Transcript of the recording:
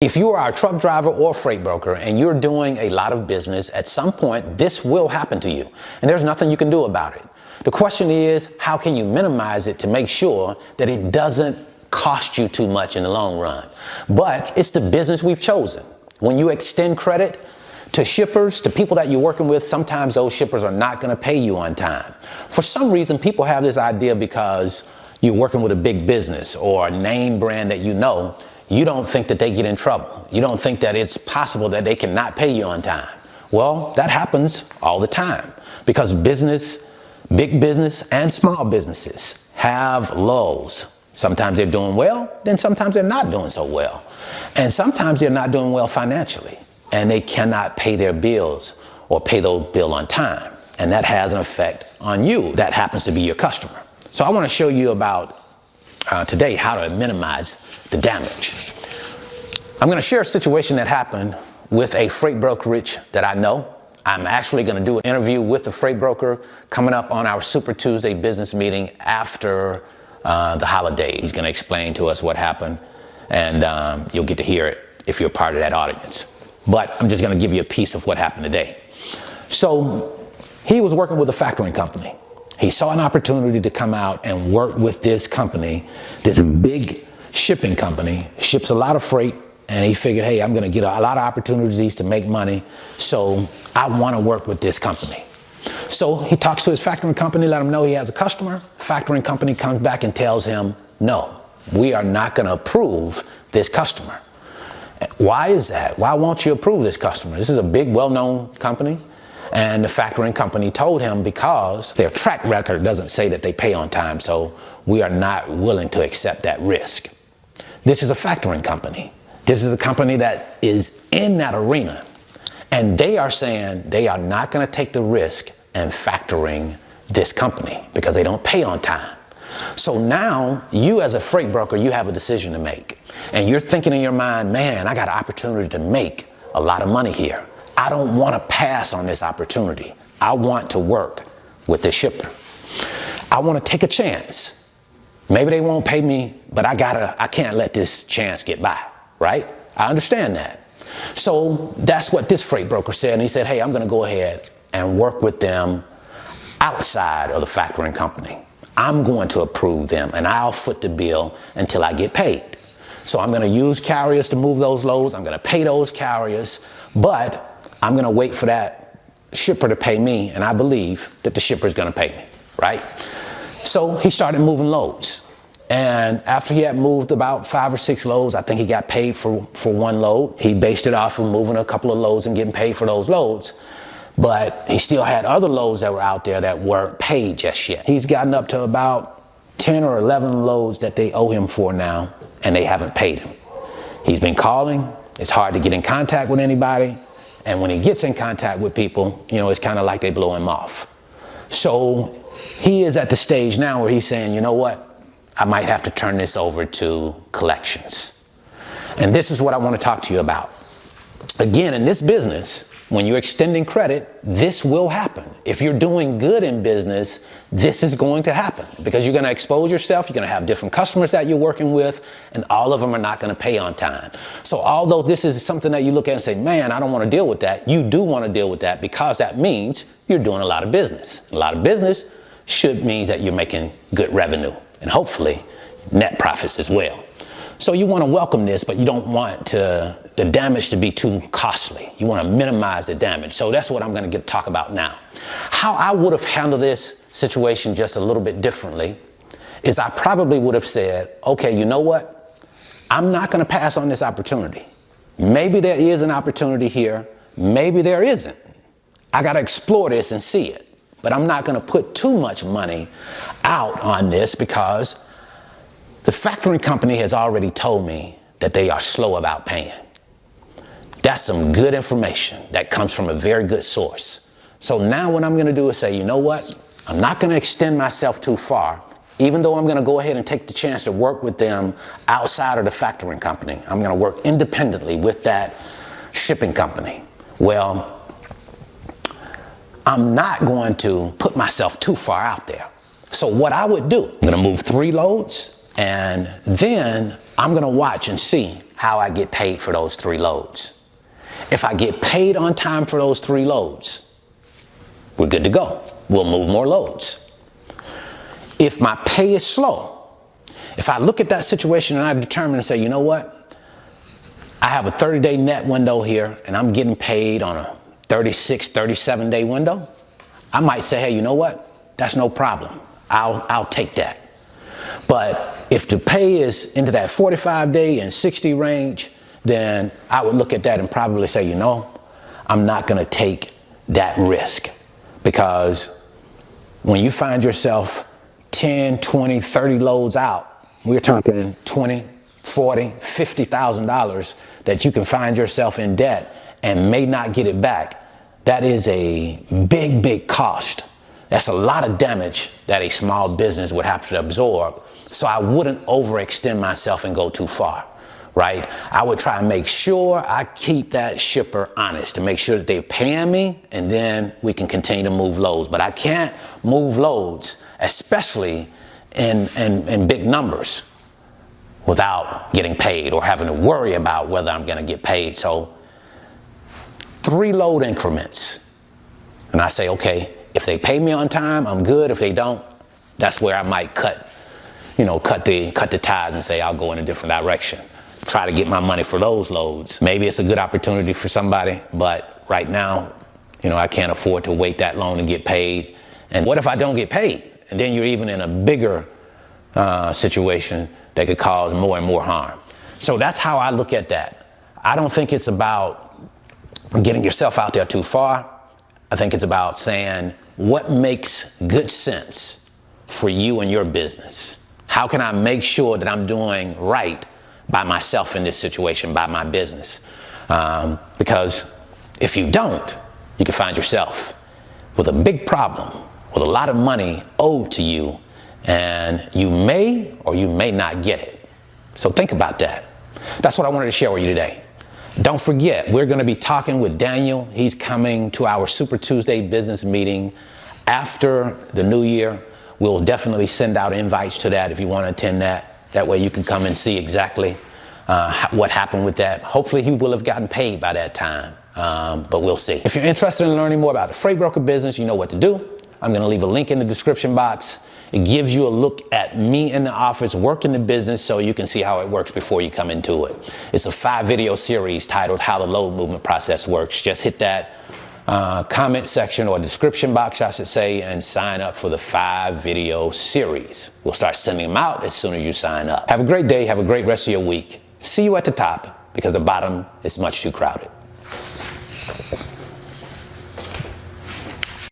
If you are a truck driver or freight broker and you're doing a lot of business, at some point this will happen to you and there's nothing you can do about it. The question is, how can you minimize it to make sure that it doesn't cost you too much in the long run? But it's the business we've chosen. When you extend credit to shippers, to people that you're working with, sometimes those shippers are not going to pay you on time. For some reason, people have this idea because you're working with a big business or a name brand that you know, you don't think that they get in trouble. You don't think that it's possible that they cannot pay you on time. Well, that happens all the time because business, big business and small businesses have lows. Sometimes they're doing well, then sometimes they're not doing so well. And sometimes they're not doing well financially and they cannot pay their bills or pay those bills on time. And that has an effect on you. That happens to be your customer. So I want to show you about today how to minimize the damage. I'm going to share a situation that happened with a freight brokerage that I know. I'm actually going to do an interview with the freight broker coming up on our Super Tuesday business meeting after the holiday. He's going to explain to us what happened, and you'll get to hear it if you're part of that audience. But I'm just going to give you a piece of what happened today. So he was working with a factoring company. He saw an opportunity to come out and work with this company, this big shipping company, ships a lot of freight, and he figured, hey, I'm going to get a lot of opportunities to make money, so I want to work with this company. So he talks to his factoring company, let him know he has a customer. Factoring company comes back and tells him, no, we are not going to approve this customer. Why is that? Why won't you approve this customer? This is a big, well-known company. And the factoring company told him because their track record doesn't say that they pay on time, so we are not willing to accept that risk. This is a factoring company. This is a company that is in that arena. And they are saying they are not going to take the risk and factoring this company because they don't pay on time. So now you as a freight broker, you have a decision to make. And you're thinking in your mind, man, I got an opportunity to make a lot of money here. I don't want to pass on this opportunity. I want to work with the shipper. I want to take a chance. Maybe they won't pay me, but I can't let this chance get by, right? I understand that. So that's what this freight broker said. And he said, hey, I'm going to go ahead and work with them outside of the factoring company. I'm going to approve them and I'll foot the bill until I get paid. So I'm going to use carriers to move those loads. I'm going to pay those carriers, but I'm going to wait for that shipper to pay me, and I believe that the shipper is going to pay me, right? So he started moving loads. And after he had moved about 5 or 6 loads, I think he got paid for one load. He based it off of moving a couple of loads and getting paid for those loads. But he still had other loads that were out there that weren't paid just yet. He's gotten up to about 10 or 11 loads that they owe him for now, and they haven't paid him. He's been calling. It's hard to get in contact with anybody. And when he gets in contact with people, you know, it's kind of like they blow him off. So he is at the stage now where he's saying, you know what? I might have to turn this over to collections. And this is what I want to talk to you about. Again, in this business, when you're extending credit, this will happen. If you're doing good in business, this is going to happen because you're going to expose yourself. You're going to have different customers that you're working with, and all of them are not going to pay on time. So although this is something that you look at and say, man, I don't want to deal with that, you do want to deal with that because that means you're doing a lot of business. A lot of business means that you're making good revenue and hopefully net profits as well. So you want to welcome this, but you don't want the damage to be too costly. You want to minimize the damage. So that's what I'm going to talk about now. How I would have handled this situation just a little bit differently is I probably would have said, okay, you know what? I'm not going to pass on this opportunity. Maybe there is an opportunity here. Maybe there isn't. I got to explore this and see it. But I'm not going to put too much money out on this because the factoring company has already told me that they are slow about paying. That's some good information that comes from a very good source. So now what I'm going to do is say, you know what? I'm not going to extend myself too far, even though I'm going to go ahead and take the chance to work with them outside of the factoring company. I'm going to work independently with that shipping company. Well, I'm not going to put myself too far out there. So what I would do, I'm going to move 3 loads, and then I'm going to watch and see how I get paid for those 3 loads. If I get paid on time for those 3 loads, we're good to go. We'll move more loads. If my pay is slow, if I look at that situation and I determine and say, you know what? I have a 30-day net window here and I'm getting paid on a 36, 37-day window, I might say, hey, you know what? That's no problem. I'll take that. But if the pay is into that 45-day and 60 range, then I would look at that and probably say, you know, I'm not going to take that risk. Because when you find yourself 10, 20, 30 loads out, we're talking 20, 40, $50,000 that you can find yourself in debt and may not get it back. That is a big, big cost. That's a lot of damage that a small business would have to absorb. So I wouldn't overextend myself and go too far, right? I would try and make sure I keep that shipper honest to make sure that they're paying me, and then we can continue to move loads. But I can't move loads, especially in big numbers, without getting paid or having to worry about whether I'm going to get paid. So 3 load increments. And I say, okay, if they pay me on time, I'm good. If they don't, that's where I might cut the ties and say I'll go in a different direction. Try to get my money for those loads. Maybe it's a good opportunity for somebody, but right now, I can't afford to wait that long to get paid. And what if I don't get paid? And then you're even in a bigger situation that could cause more and more harm. So that's how I look at that. I don't think it's about getting yourself out there too far. I think it's about saying what makes good sense for you and your business. How can I make sure that I'm doing right by myself in this situation, by my business? Because if you don't, you can find yourself with a big problem, with a lot of money owed to you, and you may or you may not get it. So think about that. That's what I wanted to share with you today. Don't forget, we're going to be talking with Daniel. He's coming to our Super Tuesday business meeting after the new year. We'll definitely send out invites to that if you want to attend that. That way you can come and see exactly what happened with that. Hopefully he will have gotten paid by that time, but we'll see. If you're interested in learning more about the freight broker business, you know what to do. I'm going to leave a link in the description box. It gives you a look at me in the office working the business so you can see how it works before you come into it. It's a 5-video series titled How the Load Movement Process Works. Just hit that comment section or description box, I should say, and sign up for the 5-video series. We'll start sending them out as soon as you sign up. Have a great day. Have a great rest of your week. See you at the top, because the bottom is much too crowded.